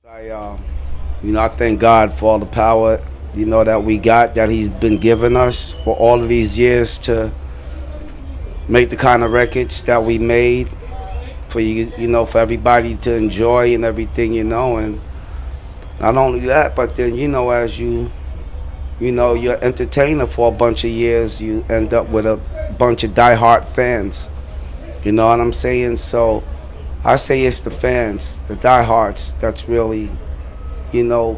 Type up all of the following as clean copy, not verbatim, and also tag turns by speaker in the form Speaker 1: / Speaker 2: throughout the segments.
Speaker 1: I thank God for all the power, that we got, that He's been giving us for all of these years to make the kind of records that we made for for everybody to enjoy and everything, and not only that, but then, as you're entertainer for a bunch of years, you end up with a bunch of diehard fans. You know what I'm saying? So I say it's the fans, the diehards, that's really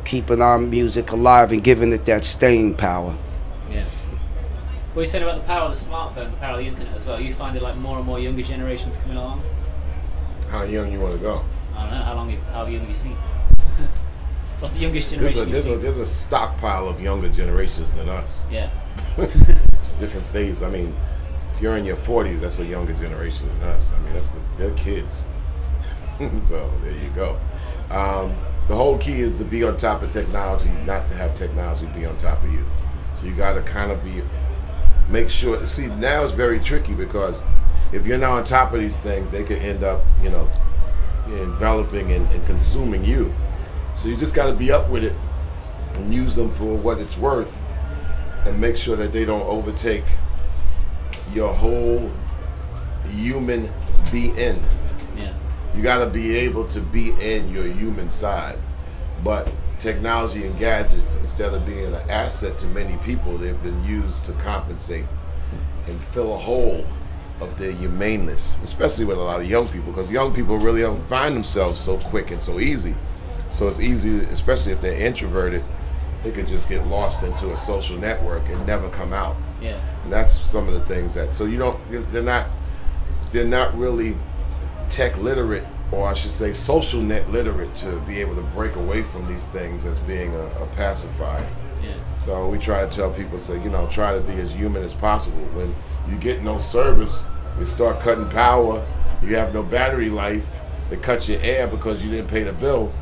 Speaker 1: keeping our music alive and giving it that staying power.
Speaker 2: Yeah. What you said about the power of the smartphone, the power of the internet as well. You find it like more and more younger generations coming along.
Speaker 3: How young you want to go?
Speaker 2: I don't know. How young have you seen? What's the youngest generation you've seen?
Speaker 3: There's a stockpile of younger generations than us.
Speaker 2: Yeah.
Speaker 3: Different phase. I mean, if you're in your 40s, that's a younger generation than us. I mean, they're kids. So there you go. The whole key is to be on top of technology, not to have technology be on top of you. So you got to kind of make sure. See, now it's very tricky because if you're not on top of these things, they could end up, enveloping and consuming you. So you just got to be up with it and use them for what it's worth, and make sure that they don't overtake your whole human being.
Speaker 2: Yeah.
Speaker 3: You got to be able to be in your human side. But technology and gadgets, instead of being an asset to many people, they've been used to compensate and fill a hole of their humaneness, especially with a lot of young people, because young people really don't find themselves so quick and so easy. So it's easy, especially if they're introverted, they could just get lost into a social network and never come out.
Speaker 2: Yeah.
Speaker 3: And that's some of the things they're not really tech literate, or I should say social net literate, to be able to break away from these things as being a pacifier.
Speaker 2: Yeah.
Speaker 3: So we try to tell people, try to be as human as possible. When you get no service, they start cutting power, you have no battery life, they cut your air because you didn't pay the bill.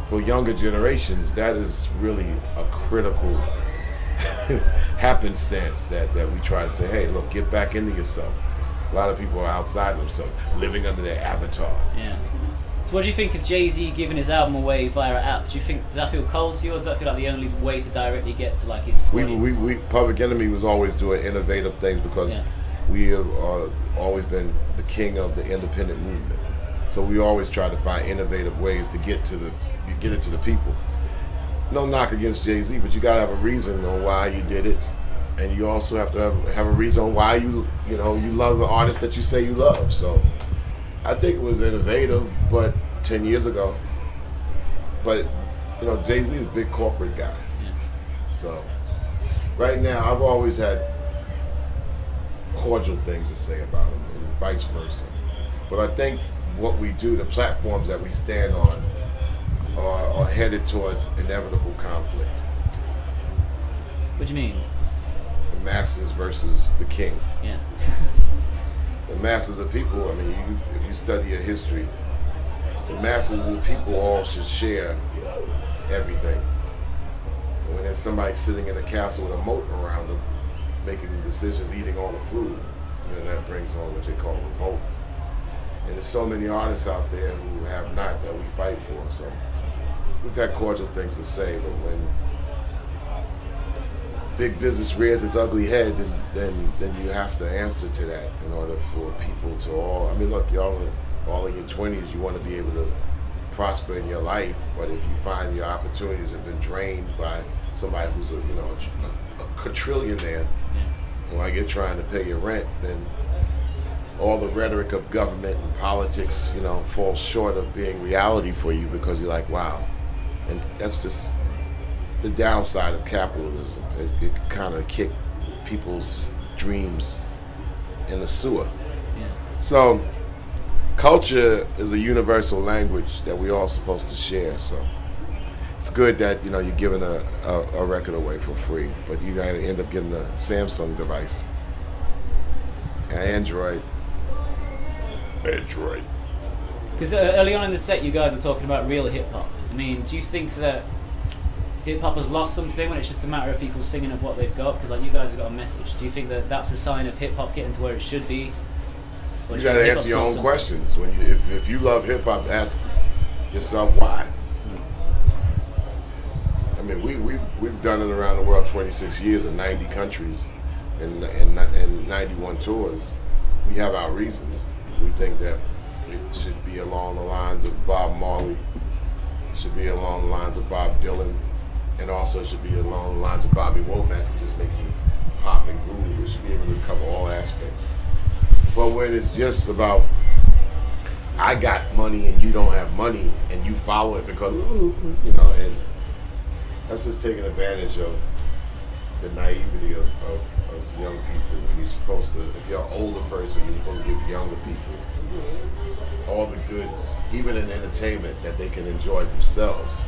Speaker 3: For younger generations, that is really a critical happenstance that we try to say, hey, look, get back into yourself. A lot of people are outside of themselves, living under their avatar.
Speaker 2: Yeah. So what do you think of Jay-Z giving his album away via an app? Do you think, does that feel cold to you, or does that feel like the only way to directly get to like his audience?
Speaker 3: We Public Enemy was always doing innovative things because we have always been the king of the independent movement. So we always try to find innovative ways to get it to the people. No knock against Jay-Z, but you gotta have a reason on why you did it, and you also have to have a reason on why you love the artist that you say you love. So I think it was innovative, but 10 years ago. But Jay-Z is a big corporate guy.
Speaker 2: Yeah.
Speaker 3: So right now, I've always had cordial things to say about him, and vice versa. But I think what we do, the platforms that we stand on, are headed towards inevitable conflict.
Speaker 2: What do you mean?
Speaker 3: The masses versus the king.
Speaker 2: Yeah.
Speaker 3: The masses of people, I mean, if you study your history, the masses of the people all should share everything. And when there's somebody sitting in a castle with a moat around them, making decisions, eating all the food, that brings on what they call revolt. And there's so many artists out there who have not, that we fight for. So we've had cordial things to say, but when big business rears its ugly head, then you have to answer to that in order for people to all. I mean, look, y'all all in your 20s, you want to be able to prosper in your life, but if you find your opportunities have been drained by somebody who's a quadrillionaire, and while you're trying to pay your rent, then all the rhetoric of government and politics, falls short of being reality for you, because you're like, wow. And that's just the downside of capitalism. It can kind of kick people's dreams in the sewer.
Speaker 2: Yeah.
Speaker 3: So culture is a universal language that we all supposed to share. So it's good that you're giving a record away for free, but you gotta end up getting a Samsung device, an Android.
Speaker 2: Because early on in the set, you guys were talking about real hip hop. I mean, do you think that hip hop has lost something when it's just a matter of people singing of what they've got? Because like you guys have got a message. Do you think that that's a sign of hip hop getting to where it should be?
Speaker 3: You got to answer your own questions. If you love hip hop, ask yourself why. I mean, we've done it around the world 26 years in 90 countries and 91 tours. We have our reasons. We think that it should be along the lines of Bob Marley, it should be along the lines of Bob Dylan, and also should be along the lines of Bobby Womack and just make you pop and groove. We should be able to cover all aspects. But when it's just about I got money and you don't have money and you follow it because, you know, and that's just taking advantage of the naivety of young people. You're supposed to, if you're an older person, you're supposed to give younger people all the goods, even in entertainment, that they can enjoy themselves.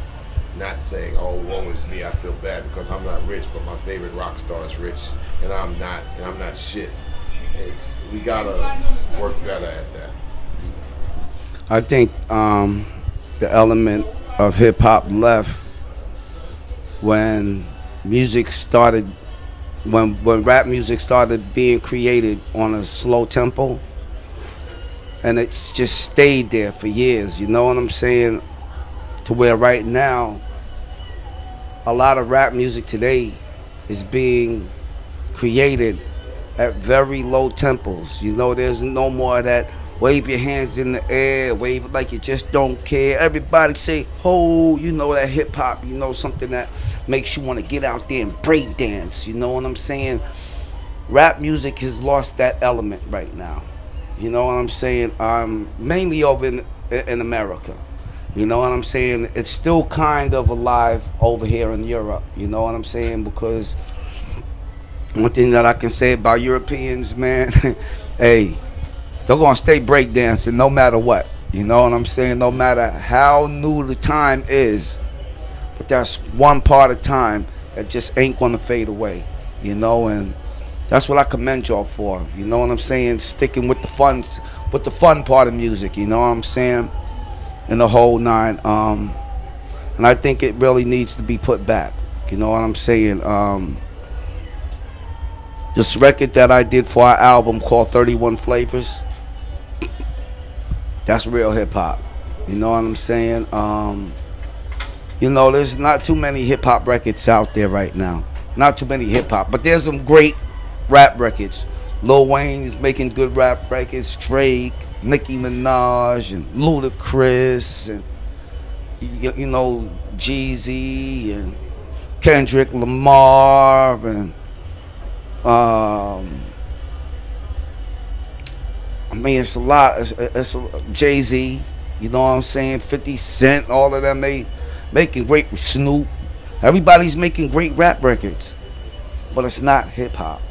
Speaker 3: Not saying, oh, woe is me, I feel bad because I'm not rich, but my favorite rock star is rich, and I'm not shit. We gotta work better at that.
Speaker 1: I think the element of hip hop left when music started, when rap music started being created on a slow tempo, and it's just stayed there for years. You know what I'm saying? To where right now, a lot of rap music today is being created at very low tempos. You know, there's no more of that wave your hands in the air, wave it like you just don't care. Everybody say, oh, you know, that hip hop, you know, something that makes you want to get out there and break dance. You know what I'm saying? Rap music has lost that element right now. You know what I'm saying? Mainly over in America. You know what I'm saying? It's still kind of alive over here in Europe. You know what I'm saying? Because one thing that I can say about Europeans, man, hey, they're going to stay breakdancing no matter what. You know what I'm saying? No matter how new the time is. But that's one part of time that just ain't going to fade away. You know, and that's what I commend y'all for. You know what I'm saying? Sticking with the fun part of music. You know what I'm saying? And the whole nine. And I think it really needs to be put back. You know what I'm saying? This record that I did for our album called 31 Flavors, that's real hip hop. You know what I'm saying? You know, there's not too many hip hop records out there right now. Not too many hip hop, but there's some great rap records. Lil Wayne is making good rap records. Drake, Nicki Minaj, and Ludacris, and you know, Jeezy, and Kendrick, Lamar, and I mean, it's a lot. It's Jay-Z, you know what I'm saying? 50 Cent, all of them, they making great. Snoop, everybody's making great rap records, but it's not hip hop.